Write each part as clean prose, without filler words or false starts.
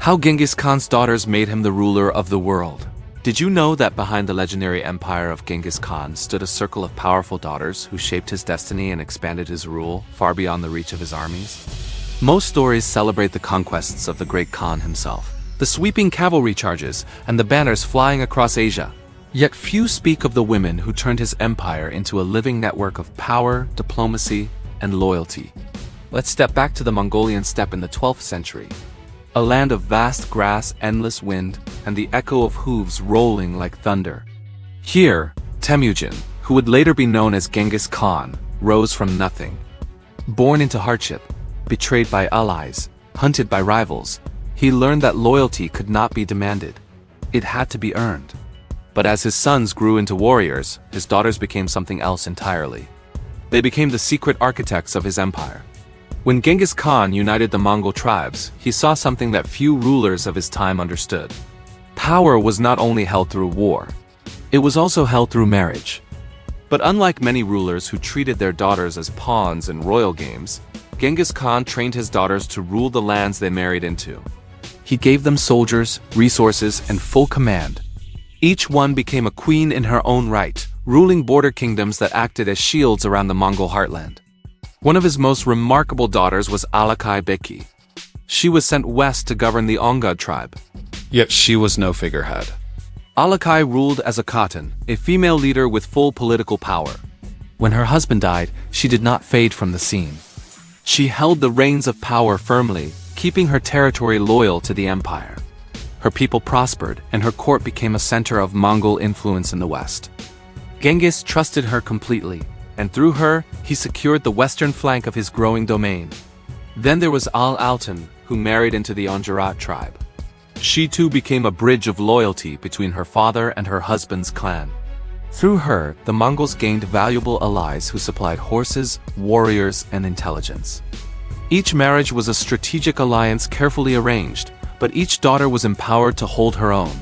How Genghis Khan's daughters made him the ruler of the world. Did you know that behind the legendary empire of Genghis Khan stood a circle of powerful daughters who shaped his destiny and expanded his rule far beyond the reach of his armies? Most stories celebrate the conquests of the great Khan himself, the sweeping cavalry charges, and the banners flying across Asia. Yet few speak of the women who turned his empire into a living network of power, diplomacy, and loyalty. Let's step back to the Mongolian steppe in the 12th century. A land of vast grass, endless wind, and the echo of hooves rolling like thunder. Here, Temujin, who would later be known as Genghis Khan, rose from nothing. Born into hardship, betrayed by allies, hunted by rivals, he learned that loyalty could not be demanded. It had to be earned. But as his sons grew into warriors, his daughters became something else entirely. They became the secret architects of his empire. When Genghis Khan united the Mongol tribes, he saw something that few rulers of his time understood. Power was not only held through war, it was also held through marriage. But unlike many rulers who treated their daughters as pawns in royal games, Genghis Khan trained his daughters to rule the lands they married into. He gave them soldiers, resources, and full command. Each one became a queen in her own right, ruling border kingdoms that acted as shields around the Mongol heartland. One of his most remarkable daughters was Alakai Beki. She was sent west to govern the Ongad tribe. Yet she was no figurehead. Alakai ruled as a Khatan, a female leader with full political power. When her husband died, she did not fade from the scene. She held the reins of power firmly, keeping her territory loyal to the empire. Her people prospered, and her court became a center of Mongol influence in the west. Genghis trusted her completely, and through her, he secured the western flank of his growing domain. Then there was Al-Altan, who married into the Anjarat tribe. She too became a bridge of loyalty between her father and her husband's clan. Through her, the Mongols gained valuable allies who supplied horses, warriors, and intelligence. Each marriage was a strategic alliance carefully arranged, but each daughter was empowered to hold her own.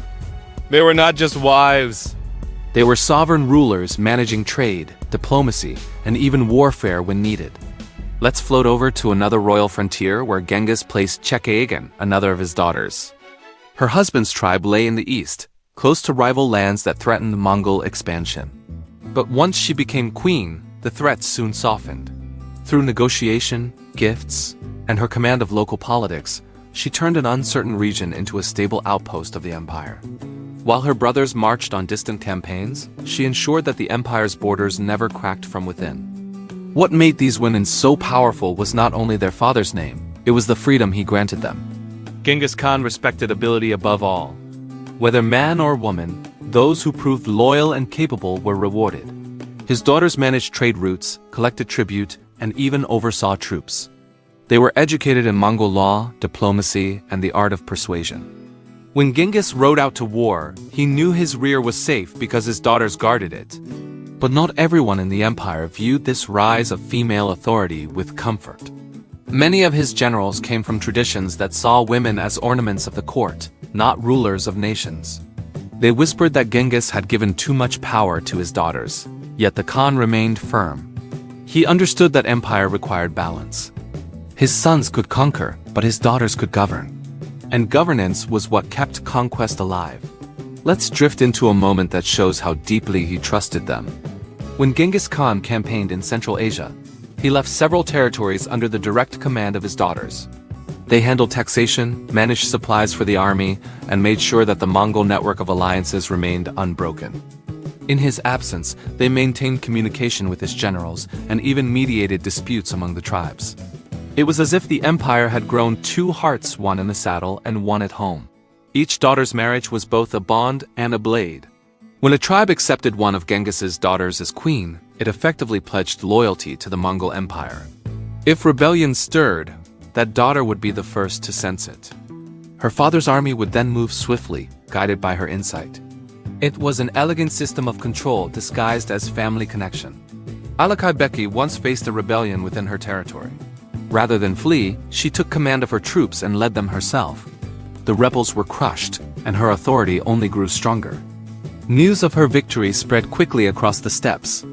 They were not just wives. They were sovereign rulers managing trade, diplomacy, and even warfare when needed. Let's float over to another royal frontier where Genghis placed Chekaigan, another of his daughters. Her husband's tribe lay in the east, close to rival lands that threatened Mongol expansion. But once she became queen, the threats soon softened. Through negotiation, gifts, and her command of local politics, she turned an uncertain region into a stable outpost of the empire. While her brothers marched on distant campaigns, she ensured that the empire's borders never cracked from within. What made these women so powerful was not only their father's name, it was the freedom he granted them. Genghis Khan respected ability above all. Whether man or woman, those who proved loyal and capable were rewarded. His daughters managed trade routes, collected tribute, and even oversaw troops. They were educated in Mongol law, diplomacy, and the art of persuasion. When Genghis rode out to war, he knew his rear was safe because his daughters guarded it. But not everyone in the empire viewed this rise of female authority with comfort. Many of his generals came from traditions that saw women as ornaments of the court, not rulers of nations. They whispered that Genghis had given too much power to his daughters, yet the Khan remained firm. He understood that empire required balance. His sons could conquer, but his daughters could govern. And governance was what kept conquest alive. Let's drift into a moment that shows how deeply he trusted them. When Genghis Khan campaigned in Central Asia, he left several territories under the direct command of his daughters. They handled taxation, managed supplies for the army, and made sure that the Mongol network of alliances remained unbroken. In his absence, they maintained communication with his generals and even mediated disputes among the tribes. It was as if the empire had grown two hearts, one in the saddle and one at home. Each daughter's marriage was both a bond and a blade. When a tribe accepted one of Genghis's daughters as queen, it effectively pledged loyalty to the Mongol Empire. If rebellion stirred, that daughter would be the first to sense it. Her father's army would then move swiftly, guided by her insight. It was an elegant system of control disguised as family connection. Alakai Beki once faced a rebellion within her territory. Rather than flee, she took command of her troops and led them herself. The rebels were crushed, and her authority only grew stronger. News of her victory spread quickly across the steppes.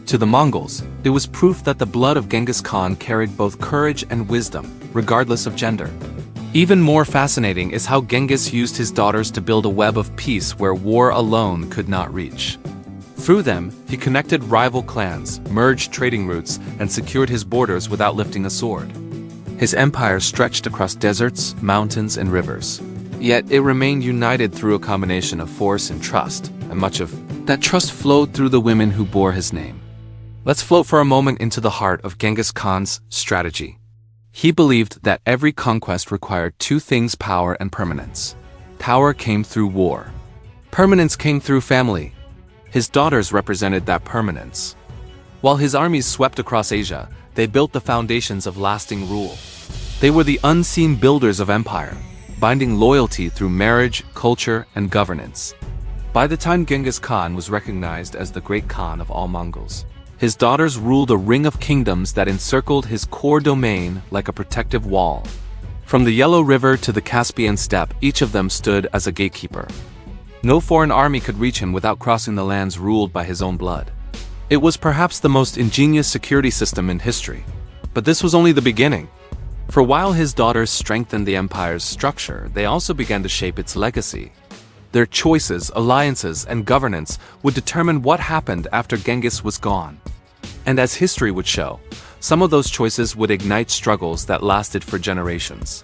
To the Mongols, it was proof that the blood of Genghis Khan carried both courage and wisdom, regardless of gender. Even more fascinating is how Genghis used his daughters to build a web of peace where war alone could not reach. Through them, he connected rival clans, merged trading routes, and secured his borders without lifting a sword. His empire stretched across deserts, mountains, and rivers. Yet it remained united through a combination of force and trust, and much of that trust flowed through the women who bore his name. Let's float for a moment into the heart of Genghis Khan's strategy. He believed that every conquest required two things: power and permanence. Power came through war. Permanence came through family. His daughters represented that permanence. While his armies swept across Asia, they built the foundations of lasting rule. They were the unseen builders of empire, binding loyalty through marriage, culture, and governance. By the time Genghis Khan was recognized as the great Khan of all Mongols, his daughters ruled a ring of kingdoms that encircled his core domain like a protective wall. From the Yellow River to the Caspian steppe, each of them stood as a gatekeeper. No foreign army could reach him without crossing the lands ruled by his own blood. It was perhaps the most ingenious security system in history. But this was only the beginning. For while his daughters strengthened the empire's structure, they also began to shape its legacy. Their choices, alliances, and governance would determine what happened after Genghis was gone. And as history would show, some of those choices would ignite struggles that lasted for generations.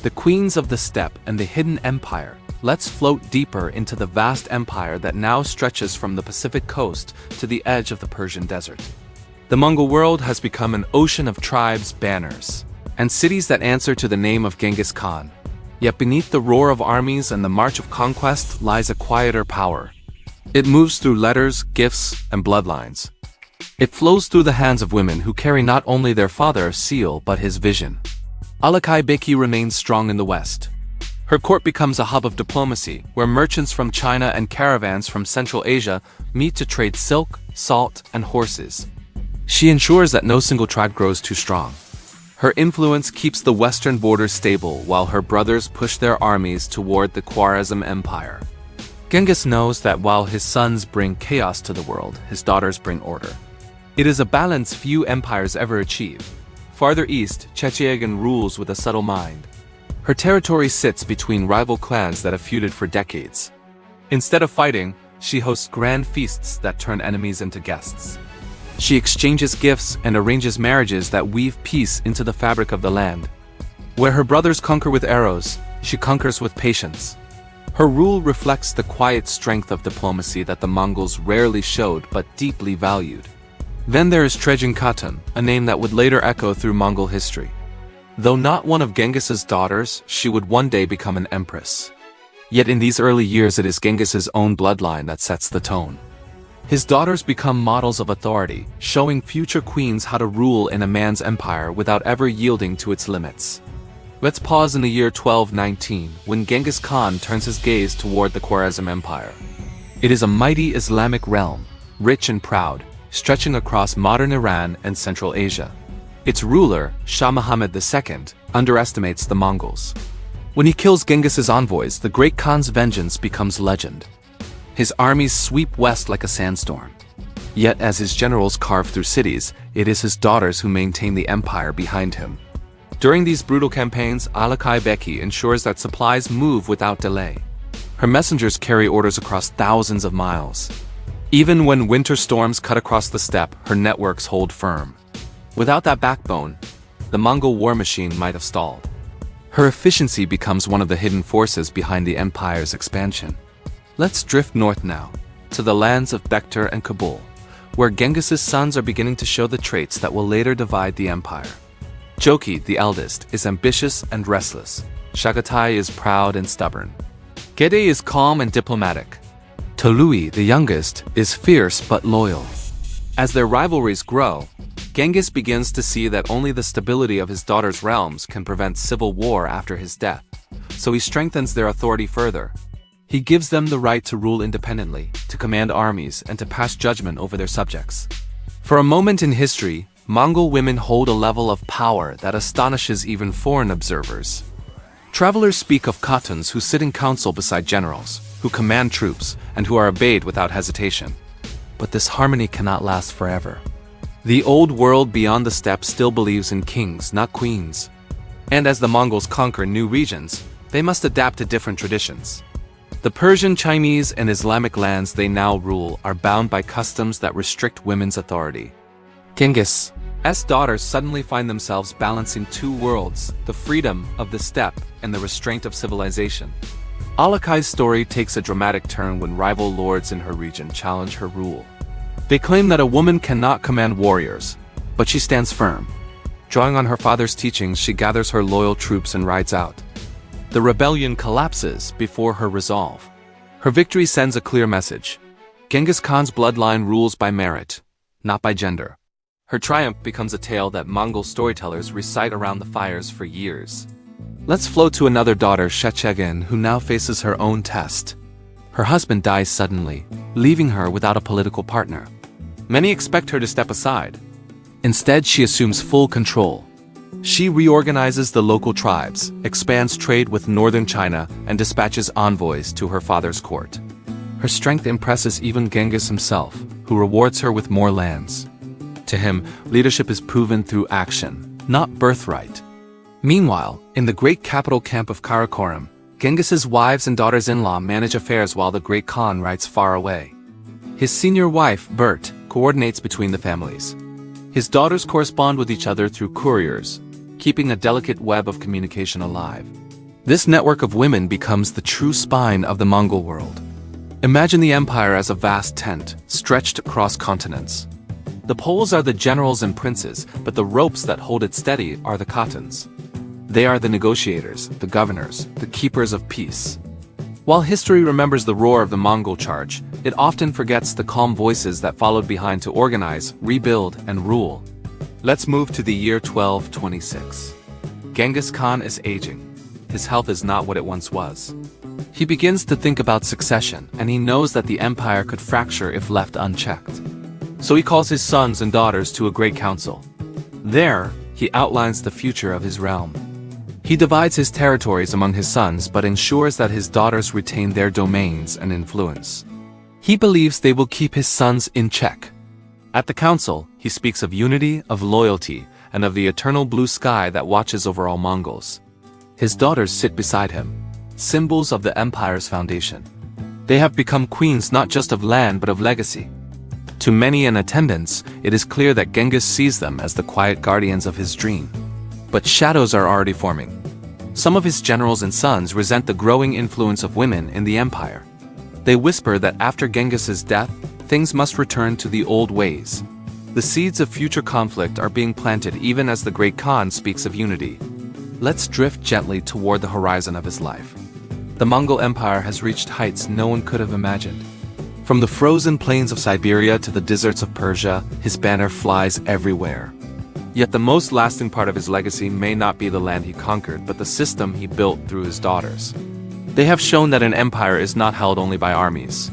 The queens of the steppe and the hidden empire. Let's float deeper into the vast empire that now stretches from the Pacific coast to the edge of the Persian desert. The Mongol world has become an ocean of tribes, banners, and cities that answer to the name of Genghis Khan. Yet beneath the roar of armies and the march of conquest lies a quieter power. It moves through letters, gifts, and bloodlines. It flows through the hands of women who carry not only their father's seal but his vision. Alakai Beki remains strong in the west. Her court becomes a hub of diplomacy, where merchants from China and caravans from Central Asia meet to trade silk, salt, and horses. She ensures that no single tribe grows too strong. Her influence keeps the western border stable while her brothers push their armies toward the Khwarezm Empire. Genghis knows that while his sons bring chaos to the world, his daughters bring order. It is a balance few empires ever achieve. Farther east, Chechegan rules with a subtle mind. Her territory sits between rival clans that have feuded for decades. Instead of fighting, she hosts grand feasts that turn enemies into guests. She exchanges gifts and arranges marriages that weave peace into the fabric of the land. Where her brothers conquer with arrows, she conquers with patience. Her rule reflects the quiet strength of diplomacy that the Mongols rarely showed but deeply valued. Then there is Tregin Khatun, a name that would later echo through Mongol history. Though not one of Genghis's daughters, she would one day become an empress. Yet in these early years it is Genghis's own bloodline that sets the tone. His daughters become models of authority, showing future queens how to rule in a man's empire without ever yielding to its limits. Let's pause in the year 1219, when Genghis Khan turns his gaze toward the Khwarezm Empire. It is a mighty Islamic realm, rich and proud, stretching across modern Iran and Central Asia. Its ruler, Shah Muhammad II, underestimates the Mongols. When he kills Genghis's envoys, the Great Khan's vengeance becomes legend. His armies sweep west like a sandstorm. Yet as his generals carve through cities, it is his daughters who maintain the empire behind him. During these brutal campaigns, Alakai Beki ensures that supplies move without delay. Her messengers carry orders across thousands of miles. Even when winter storms cut across the steppe, her networks hold firm. Without that backbone, the Mongol war machine might have stalled. Her efficiency becomes one of the hidden forces behind the empire's expansion. Let's drift north now, to the lands of Bektir and Kabul, where Genghis's sons are beginning to show the traits that will later divide the empire. Joki, the eldest, is ambitious and restless. Chagatai is proud and stubborn. Gede is calm and diplomatic. Tolui, the youngest, is fierce but loyal. As their rivalries grow, Genghis begins to see that only the stability of his daughter's realms can prevent civil war after his death, so he strengthens their authority further. He gives them the right to rule independently, to command armies, and to pass judgment over their subjects. For a moment in history, Mongol women hold a level of power that astonishes even foreign observers. Travelers speak of Khattuns who sit in council beside generals, who command troops, and who are obeyed without hesitation. But this harmony cannot last forever. The old world beyond the steppe still believes in kings, not queens. And as the Mongols conquer new regions, they must adapt to different traditions. The Persian, Chinese, and Islamic lands they now rule are bound by customs that restrict women's authority. Genghis' daughters suddenly find themselves balancing two worlds, the freedom of the steppe and the restraint of civilization. Alakai's story takes a dramatic turn when rival lords in her region challenge her rule. They claim that a woman cannot command warriors, but she stands firm. Drawing on her father's teachings, she gathers her loyal troops and rides out. The rebellion collapses before her resolve. Her victory sends a clear message. Genghis Khan's bloodline rules by merit, not by gender. Her triumph becomes a tale that Mongol storytellers recite around the fires for years. Let's float to another daughter, Shechegin, who now faces her own test. Her husband dies suddenly, leaving her without a political partner. Many expect her to step aside. Instead, she assumes full control. She reorganizes the local tribes, expands trade with northern China, and dispatches envoys to her father's court. Her strength impresses even Genghis himself, who rewards her with more lands. To him, leadership is proven through action, not birthright. Meanwhile, in the great capital camp of Karakoram, Genghis's wives and daughters-in-law manage affairs while the great Khan rides far away. His senior wife, Bert, coordinates between the families. His daughters correspond with each other through couriers, keeping a delicate web of communication alive. This network of women becomes the true spine of the Mongol world. Imagine the empire as a vast tent, stretched across continents. The poles are the generals and princes, but the ropes that hold it steady are the khatans. They are the negotiators, the governors, the keepers of peace. While history remembers the roar of the Mongol charge, it often forgets the calm voices that followed behind to organize, rebuild, and rule. Let's move to the year 1226. Genghis Khan is aging. His health is not what it once was. He begins to think about succession, and he knows that the empire could fracture if left unchecked. So he calls his sons and daughters to a great council. There, he outlines the future of his realm. He divides his territories among his sons but ensures that his daughters retain their domains and influence. He believes they will keep his sons in check. At the council, he speaks of unity, of loyalty, and of the eternal blue sky that watches over all Mongols. His daughters sit beside him, symbols of the empire's foundation. They have become queens not just of land but of legacy. To many in attendance, it is clear that Genghis sees them as the quiet guardians of his dream. But shadows are already forming. Some of his generals and sons resent the growing influence of women in the empire. They whisper that after Genghis's death, things must return to the old ways. The seeds of future conflict are being planted even as the great Khan speaks of unity. Let's drift gently toward the horizon of his life. The Mongol Empire has reached heights no one could have imagined. From the frozen plains of Siberia to the deserts of Persia, his banner flies everywhere. Yet the most lasting part of his legacy may not be the land he conquered, but the system he built through his daughters. They have shown that an empire is not held only by armies.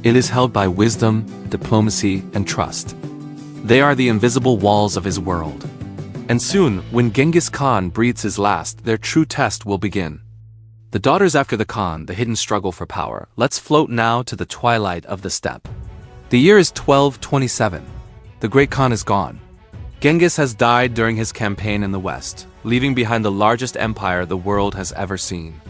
It is held by wisdom, diplomacy, and trust. They are the invisible walls of his world. And soon, when Genghis Khan breathes his last, their true test will begin. The daughters after the Khan, the hidden struggle for power. Let's float now to the twilight of the steppe. The year is 1227. The great Khan is gone. Genghis has died during his campaign in the west, leaving behind the largest empire the world has ever seen.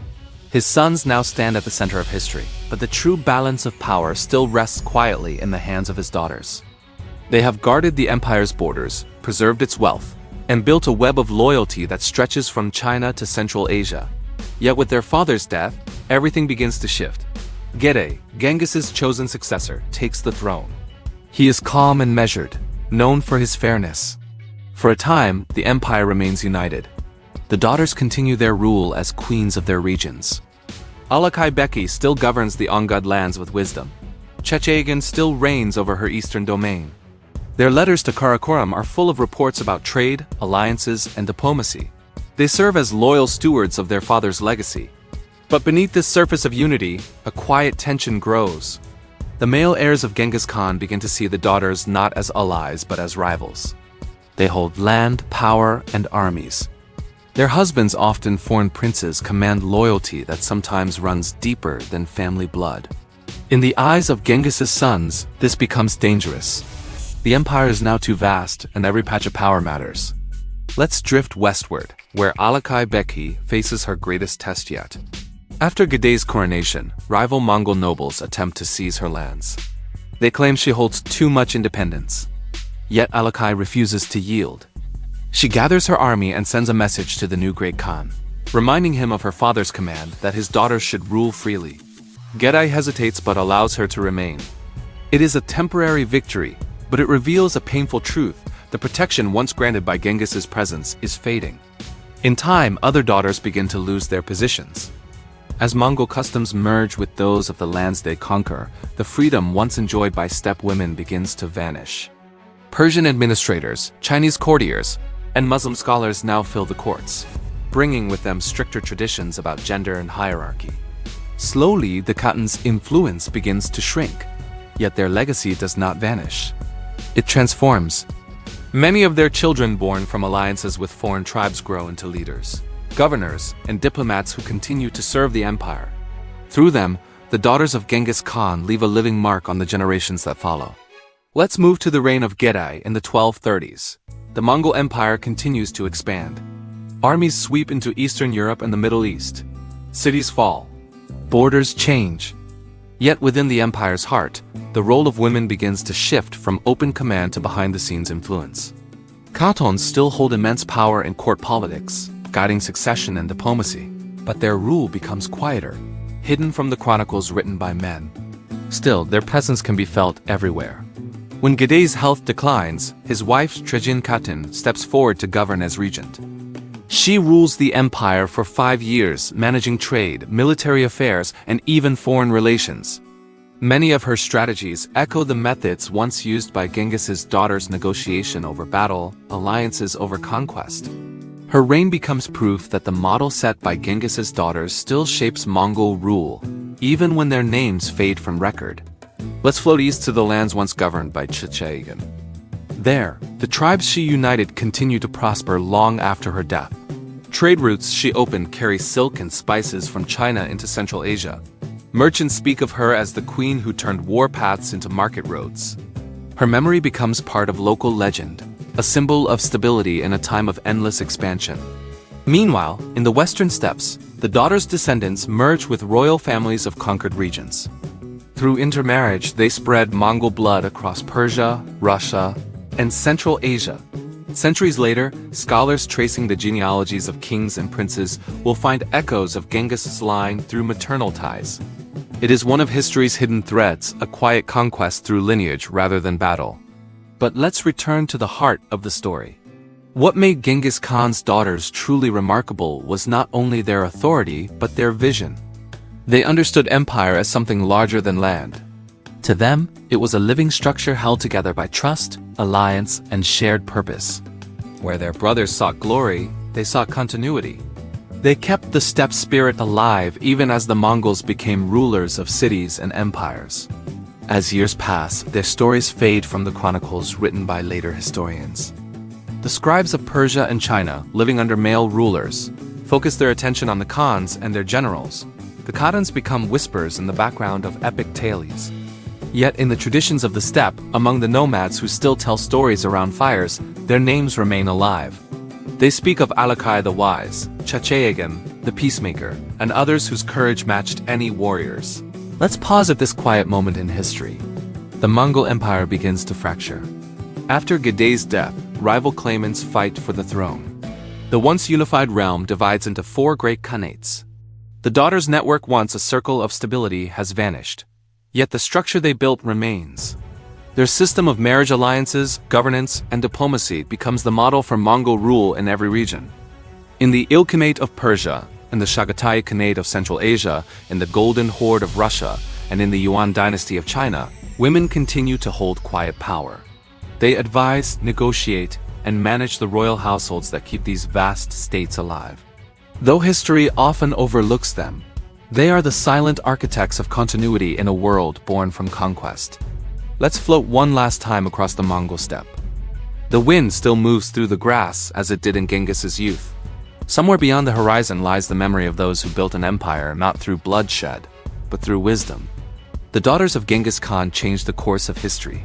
His sons now stand at the center of history, but the true balance of power still rests quietly in the hands of his daughters. They have guarded the empire's borders, preserved its wealth, and built a web of loyalty that stretches from China to Central Asia. Yet with their father's death, everything begins to shift. Gede, Genghis's chosen successor, takes the throne. He is calm and measured, known for his fairness. For a time, the empire remains united. The daughters continue their rule as queens of their regions. Alakai Beki still governs the Ongud lands with wisdom. Chechegin still reigns over her eastern domain. Their letters to Karakoram are full of reports about trade, alliances, and diplomacy. They serve as loyal stewards of their father's legacy. But beneath this surface of unity, a quiet tension grows. The male heirs of Genghis Khan begin to see the daughters not as allies but as rivals. They hold land, power, and armies. Their husbands, often foreign princes, command loyalty that sometimes runs deeper than family blood. In the eyes of Genghis's sons, this becomes dangerous. The empire is now too vast, and every patch of power matters. Let's drift westward, where Alakai Beki faces her greatest test yet. After Gedei's coronation, rival Mongol nobles attempt to seize her lands. They claim she holds too much independence. Yet Alakai refuses to yield. She gathers her army and sends a message to the new great Khan, reminding him of her father's command that his daughters should rule freely. Gedei hesitates but allows her to remain. It is a temporary victory, but it reveals a painful truth. The protection once granted by Genghis's presence is fading. In time, other daughters begin to lose their positions. As Mongol customs merge with those of the lands they conquer, the freedom once enjoyed by steppe women begins to vanish. Persian administrators, Chinese courtiers, and Muslim scholars now fill the courts, bringing with them stricter traditions about gender and hierarchy. Slowly, the Khatan's influence begins to shrink, yet their legacy does not vanish. It transforms. Many of their children born from alliances with foreign tribes grow into leaders, governors, and diplomats who continue to serve the empire. Through them, the daughters of Genghis Khan leave a living mark on the generations that follow. Let's move to the reign of Gedei in the 1230s. The Mongol Empire continues to expand. Armies sweep into Eastern Europe and the Middle East. Cities fall. Borders change. Yet within the empire's heart, the role of women begins to shift from open command to behind-the-scenes influence. Khatons still hold immense power in court politics, guiding succession and diplomacy, but their rule becomes quieter, hidden from the chronicles written by men. Still, their presence can be felt everywhere. When Gedei's health declines, his wife Trejin Khatun steps forward to govern as regent. She rules the empire for 5 years, managing trade, military affairs, and even foreign relations. Many of her strategies echo the methods once used by Genghis's daughters: negotiation over battle, alliances over conquest. Her reign becomes proof that the model set by Genghis's daughters still shapes Mongol rule, even when their names fade from record. Let's float east to the lands once governed by Chchaegan. There, the tribes she united continue to prosper long after her death. Trade routes she opened carry silk and spices from China into Central Asia. Merchants speak of her as the queen who turned warpaths into market roads. Her memory becomes part of local legend, a symbol of stability in a time of endless expansion. Meanwhile, in the western steppes, the daughters' descendants merge with royal families of conquered regions. Through intermarriage, they spread Mongol blood across Persia, Russia, and Central Asia. Centuries later, scholars tracing the genealogies of kings and princes will find echoes of Genghis's line through maternal ties. It is one of history's hidden threads, a quiet conquest through lineage rather than battle. But let's return to the heart of the story. What made Genghis Khan's daughters truly remarkable was not only their authority, but their vision. They understood empire as something larger than land. To them, it was a living structure held together by trust, alliance, and shared purpose. Where their brothers sought glory, they sought continuity. They kept the steppe spirit alive even as the Mongols became rulers of cities and empires. As years pass, their stories fade from the chronicles written by later historians. The scribes of Persia and China, living under male rulers, focus their attention on the Khans and their generals. The Khatans become whispers in the background of epic tales. Yet in the traditions of the steppe, among the nomads who still tell stories around fires, their names remain alive. They speak of Alakai the Wise, Chchaegan, the Peacemaker, and others whose courage matched any warriors. Let's pause at this quiet moment in history. The Mongol Empire begins to fracture. After Gedei's death, rival claimants fight for the throne. The once unified realm divides into 4 great khanates. The daughters' network, once a circle of stability, has vanished. Yet the structure they built remains. Their system of marriage alliances, governance, and diplomacy becomes the model for Mongol rule in every region. In the Ilkhanate of Persia, in the Chagatai Khanate of Central Asia, in the Golden Horde of Russia, and in the Yuan dynasty of China, women continue to hold quiet power. They advise, negotiate, and manage the royal households that keep these vast states alive. Though history often overlooks them, they are the silent architects of continuity in a world born from conquest. Let's float one last time across the Mongol steppe. The wind still moves through the grass as it did in Genghis's youth. Somewhere beyond the horizon lies the memory of those who built an empire not through bloodshed, but through wisdom. The daughters of Genghis Khan changed the course of history.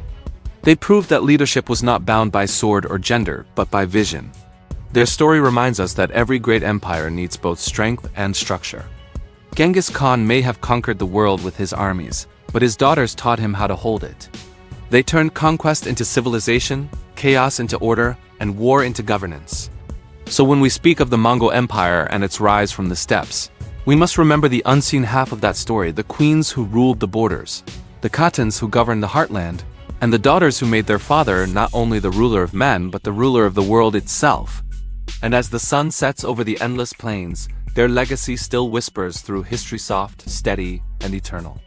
They proved that leadership was not bound by sword or gender, but by vision. Their story reminds us that every great empire needs both strength and structure. Genghis Khan may have conquered the world with his armies, but his daughters taught him how to hold it. They turned conquest into civilization, chaos into order, and war into governance. So when we speak of the Mongol Empire and its rise from the steppes, we must remember the unseen half of that story: the queens who ruled the borders, the khatans who governed the heartland, and the daughters who made their father not only the ruler of men but the ruler of the world itself. And as the sun sets over the endless plains, their legacy still whispers through history, soft, steady, and eternal.